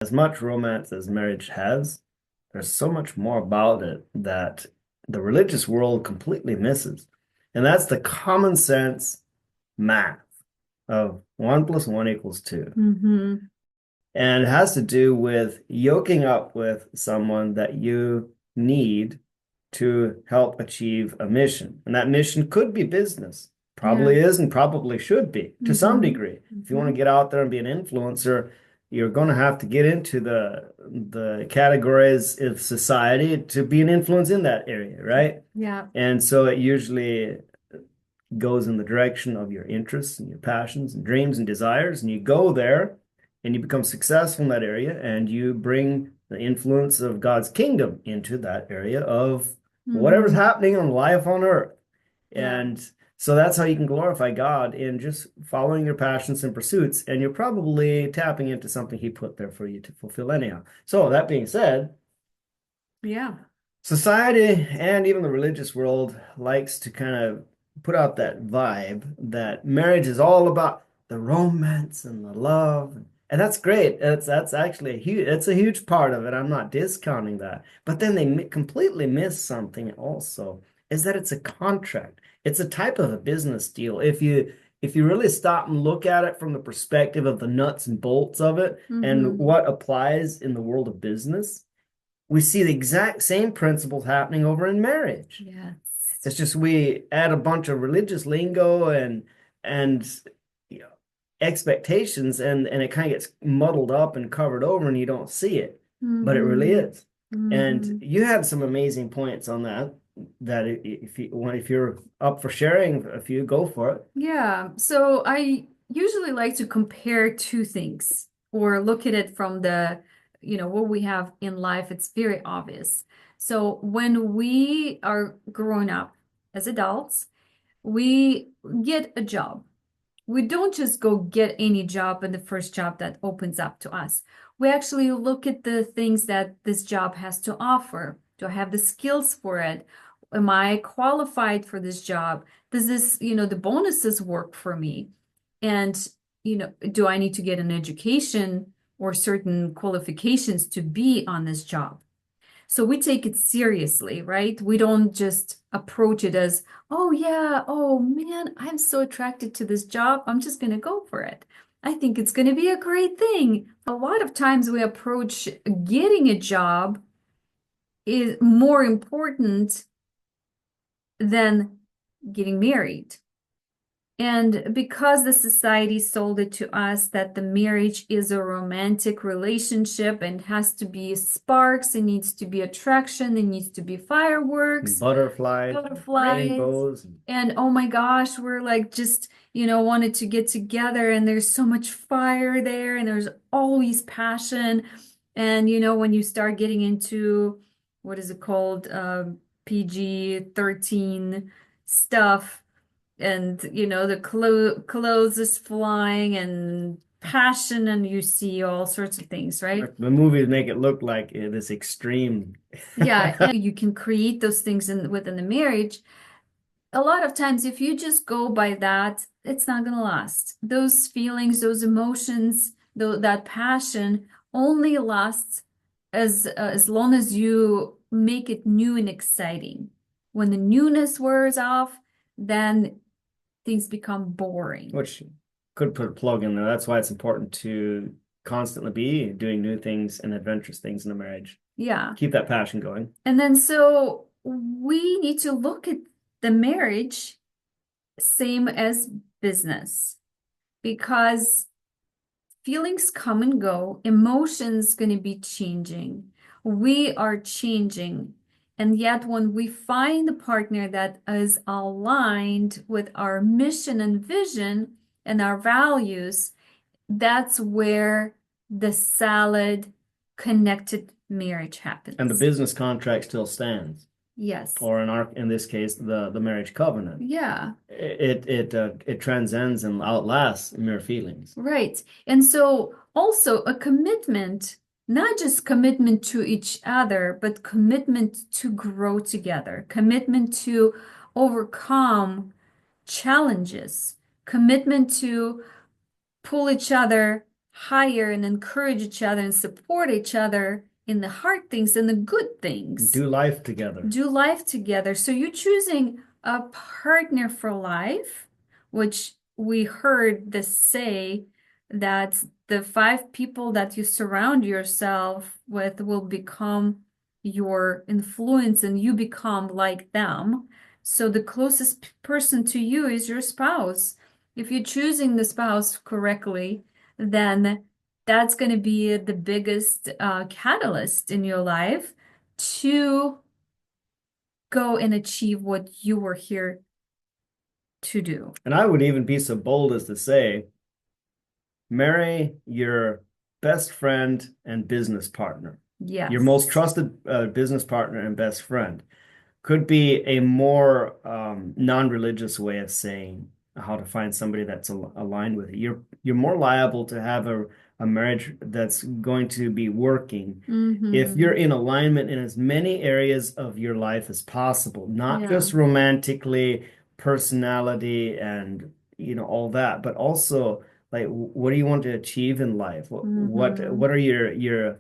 As much romance as marriage has, there's so much more about it that the religious world completely misses. And that's the common sense math of 1 + 1 = 2. Mm-hmm. And it has to do with yoking up with someone that you need to help achieve a mission. And that mission could be business. Yeah. Probably is and probably should be to some Mm-hmm. degree. If you want Mm-hmm. to get out there and be an influencer, you're going to have to get into the categories of society to be an influence in that area, right? Yeah. And so it usually goes in the direction of your interests and your passions and dreams and desires, and you go there and you become successful in that area and you bring the influence of God's kingdom into that area of whatever's Mm-hmm. happening on life on earth. Yeah. And so that's how you can glorify God in just following your passions and pursuits, and you're probably tapping into something He put there for you to fulfill anyhow. So that being said, Yeah. society and even the religious world likes to kind of put out that vibe that marriage is all about the romance and the love. And that's great. That's actually it's a huge part of it. I'm not discounting that. But then they completely miss something also, is that it's a contract. It's a type of a business deal. If you really stop and look at it from the perspective of the nuts and bolts of it and Mm-hmm. what applies in the world of business, we see the exact same principles happening over in marriage. Yes. It's just we add a bunch of religious lingo and you know, expectations, and it kind of gets muddled up and covered over, and you don't see it, but it really Mm-hmm. is. And Mm-hmm. you had some amazing points on that. That if you're up for sharing a few, go for it. Yeah. So I usually like to compare two things or look at it from what we have in life. It's very obvious. So when we are growing up as adults, we get a job. We don't just go get any job and the first job that opens up to us. We actually look at the things that this job has to offer. Do I have the skills for it? Am I qualified for this job? Does the bonuses work for me? And, do I need to get an education or certain qualifications to be on this job? So we take it seriously, right? We don't just approach it as, oh, yeah, oh man, I'm so attracted to this job. I'm just going to go for it. I think it's going to be a great thing. A lot of times we approach getting a job is more important than getting married. And because the society sold it to us that the marriage is a romantic relationship and has to be sparks, it needs to be attraction, it needs to be fireworks, Butterflies, butterflies, rainbows. and oh my gosh, we're like just, wanted to get together and there's so much fire there and there's always passion. And when you start getting into what is it called? PG-13 stuff and the clothes is flying and passion and you see all sorts of things, right? The movies make it look like this extreme. Yeah, and you can create those things within the marriage. A lot of times if you just go by that, it's not going to last. Those feelings, those emotions, that passion only lasts as long as you make it new and exciting. When the newness wears off, then things become boring. Which could put a plug in there. That's why it's important to constantly be doing new things and adventurous things in a marriage. Yeah. Keep that passion going. And then so we need to look at the marriage same as business because feelings come and go, emotions going to be changing. We are changing. And yet when we find a partner that is aligned with our mission and vision and our values, that's where the solid, connected marriage And the happens. business contract still stands. Yes. Or in this case, the marriage covenant. Yeah, It transcends and outlasts mere feelings. right. And so also a commitment, not just commitment to each other, but commitment to grow together, commitment to overcome challenges, commitment to pull each other hire and encourage each other and support each other in the hard things and the good things. Do life together. Do life together. So you're choosing a partner for life, which we heard this say that the five people that you surround yourself with will become your influence and you become like them. So the closest person to you is your spouse. If you're choosing the spouse correctly, then that's going to be the biggest catalyst in your life to go and achieve what you were here to do. And I would even be so bold as to say, marry your best friend and business partner. Your most Yes. trusted business partner and best friend could be a more non-religious way of saying how to find somebody that's aligned with it. You're more liable to have a marriage that's going to be working if you're Mm-hmm. in alignment in as many areas of your life as possible, not Yeah. just romantically, personality, and all that, but also like what do you want to achieve in life? What Mm-hmm. are your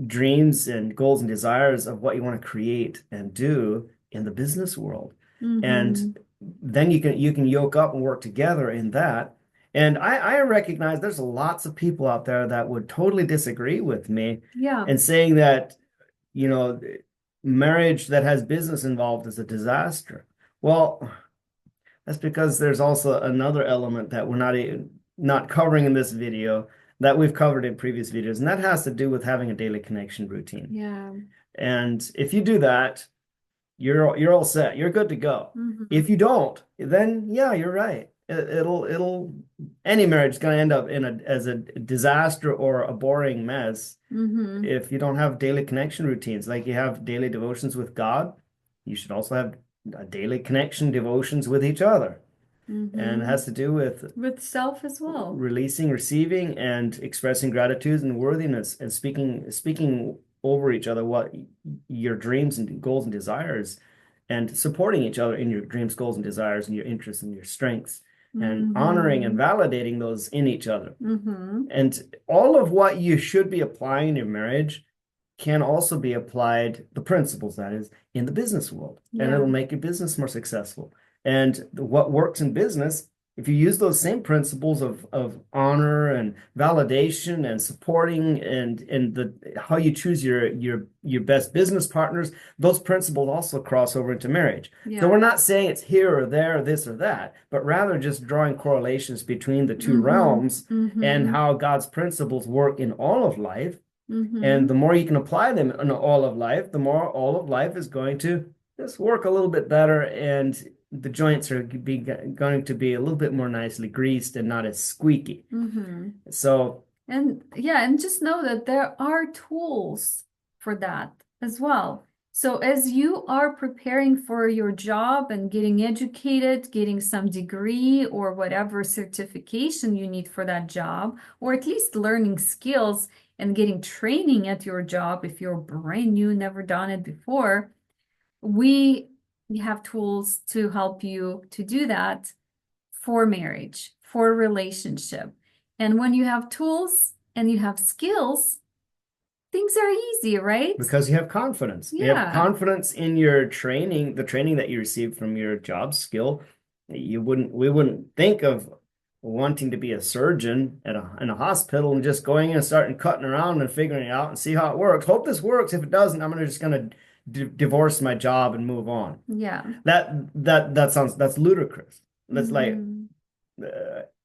dreams and goals and desires of what you want to create and do in the business world. Mm-hmm. And then you can yoke up and work together in that. And I recognize there's lots of people out there that would totally disagree with me Yeah. and saying that, you know, marriage that has business involved is a disaster. Well, that's because there's also another element that we're not covering in this video that we've covered in previous videos, and that has to do with having a daily connection routine. Yeah. And if you do that, you're all set. You're good to go. Mm-hmm. If you don't, then yeah, you're right. It'll any marriage is going to end up in as a disaster or a boring mess Mm-hmm. if you don't have daily connection routines. Like you have daily devotions with God, you should also have a daily connection devotions with each other. And it Mm-hmm. has to do with With self as well. releasing, receiving, and expressing gratitude and worthiness, and speaking over each other what your dreams and goals and desires, and supporting each other in your dreams, goals, and desires, and your interests and your strengths, and honoring and Mm-hmm. validating those in each other. Mm-hmm. And all of what you should be applying in your marriage can also be applied, the principles that is, in the business world, and it'll Yeah. make your business more successful. And what works in business, if you use those same principles of honor and validation and supporting and the how you choose your best business partners, those principles also cross over into marriage. So Yeah. we're not saying it's here or there, or this or that, but rather just drawing correlations between the two Mm-hmm. realms and Mm-hmm. how God's principles work in all of life. And Mm-hmm. the more you can apply them in all of life, the more all of life is going to just work a little bit better, and the joints are going to be a little bit more nicely greased and not as squeaky. Mm-hmm. So, And yeah, and just know that there are tools for that as well. So as you are preparing for your job and getting educated, getting some degree or whatever certification you need for that job, or at least learning skills and getting training at your job if you're brand new, never done it before, we have tools to help you to do that for marriage, for relationship. And when you have tools and you have skills, things are easy, right? because you have Yeah. confidence in your training, the training that you received from your job skill, we wouldn't think of wanting to be a surgeon in a hospital and just going in and starting cutting around and figuring it out and see how it works. Hope this works. If it doesn't, just gonna divorce my job and move on. Yeah. That's ludicrous. That's Hmm.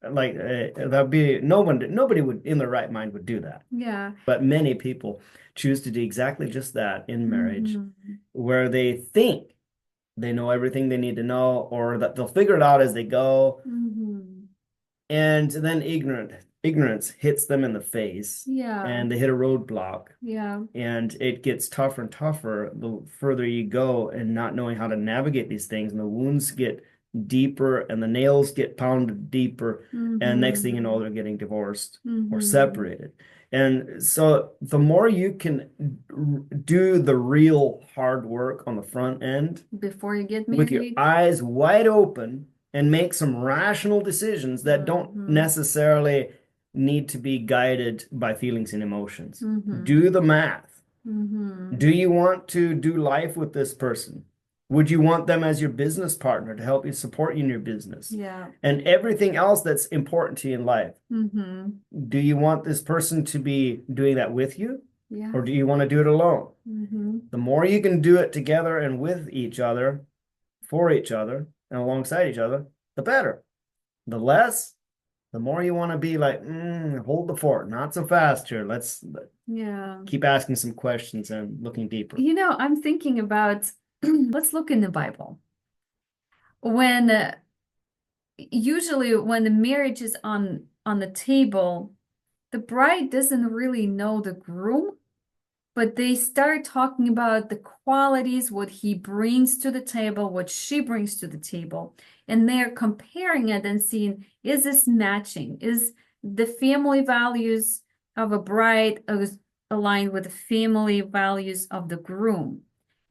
that'd be nobody would in their right mind would do that. Yeah. But many people choose to do exactly just that in marriage, Hmm. where they think they know everything they need to know, or that they'll figure it out as they go, Hmm. and then ignorance hits them in the face, Yeah. and they hit a roadblock, Yeah. and it gets tougher and tougher the further you go, and not knowing how to navigate these things, and the wounds get deeper and the nails get pounded deeper, and next thing you know Hmm. they're getting divorced or Hmm. separated. And so the more you can do the real hard work on the front end Before you get with your married. eyes wide open and make some rational decisions that don't Hmm. necessarily need to be guided by feelings and emotions. Mm-hmm. Do the math. Mm-hmm. Do you want to do life with this person? Would you want them as your business partner to help you support you in your business? Yeah. And everything else that's important to you in life. Mm-hmm. Do you want this person to be doing that with you? Yeah. Or do you want to do it alone? Mm-hmm. The more you can do it together and with each other, for each other, and alongside each other, the better. The less, the more you want to be like, hold the fort, not so fast here. Let's Yeah. keep asking some questions and looking deeper. I'm thinking about let's look in the Bible. When usually when the marriage is on the table, the bride doesn't really know the groom, but they start talking about the qualities, what he brings to the table, what she brings to the table, and they're comparing it and seeing, is this matching? Is the family values of a bride aligned with the family values of the groom?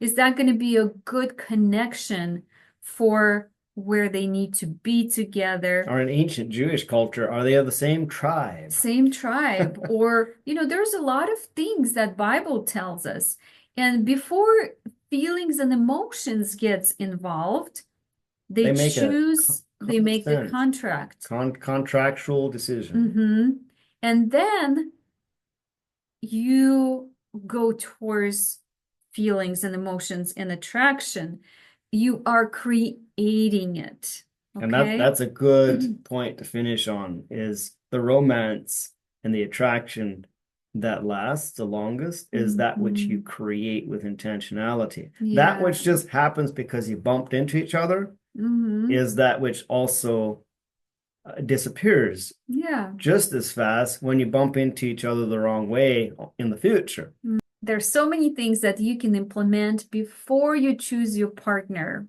Is that going to be a good connection for where they need to be together? Or in ancient Jewish culture, are they of the same tribe? Same tribe, or there's a lot of things that Bible tells us, and before feelings and emotions gets involved, they They make a choose, they make the consent, contract. contractual decision. Hmm. And then you go towards feelings and emotions and attraction. You are creating it. And Okay. that's a good point to finish on is the romance and the attraction that lasts the longest is that which you Hmm. create with intentionality. That Yeah. which just happens because you bumped into each other Hmm. is that which also disappears Yeah. just as fast when you bump into each other the wrong way in the future. There's so many things that you can implement before you choose your partner.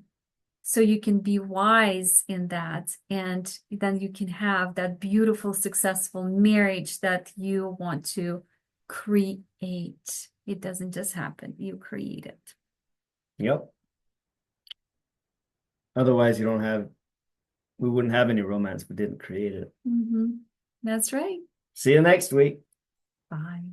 So you can be wise in that, and then you can have that beautiful, successful marriage that you want to create. It doesn't just happen, you create it. Yep. Otherwise, we wouldn't have any romance if we didn't create it. Hmm. That's right. See you next week. Bye.